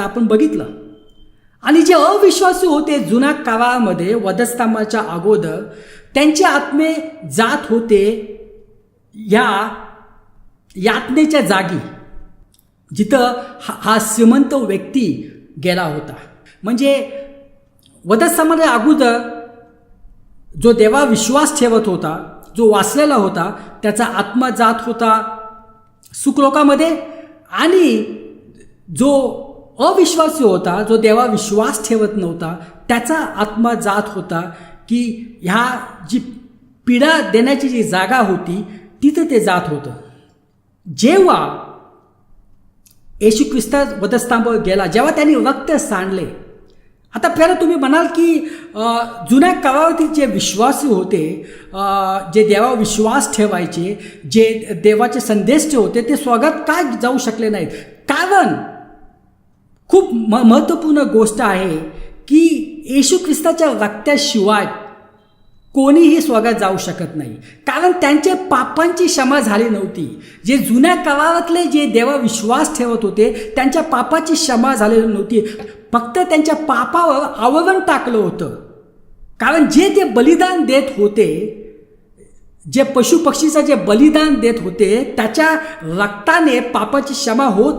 आपण बघितलं. आणि जे अविश्वासी होते जुन्या काळामध्ये वधस्तंभाच्या अगोदर, त्यांचे आत्मे जात होते या यातनेच्या जागी जिथं हा श्रीमंत व्यक्ती गेला होता. म्हणजे वधस्तंभाच्या अगोदर जो देवा विश्वास ठेवत होता, जो वाचलेला होता, त्याचा आत्मा जात होता सुखलोकामध्ये. आणि जो अविश्वासी होता, जो देवा विश्वास ठेवत नव्हता, त्याचा आत्मा जात होता की ह्या जी पीडा देण्याची जी जागा होती तिथं ते जात होतं. जेव्हा येशू ख्रिस्त वधस्तंभावर गेला, जेव्हा त्यांनी रक्त सांडले. आता पहिला तुम्ही म्हणाल की जुन्या काळावरती जे विश्वासी होते, जे देवावर विश्वास ठेवायचे, जे देवाचे संदेश होते, ते स्वर्गात काय जाऊ शकले नाहीत? कारण खूप महत्त्वपूर्ण गोष्ट आहे की येशू ख्रिस्ताच्या रक्ताशिवाय कोणीही स्वर्गात जाऊ शकत नाही. कारण त्यांच्या पापांची क्षमा झाली नव्हती. जे जुन्या काळातले जे देवा विश्वास ठेवत होते, त्यांच्या पापाची क्षमा झालेली नव्हती. फक्त त्यांच्या पापावर आवरण टाकलं होतं. कारण जे ते बलिदान देत होते, जे पशुपक्षीचं जे बलिदान देत होते, त्याच्या रक्ताने पापाची क्षमा होत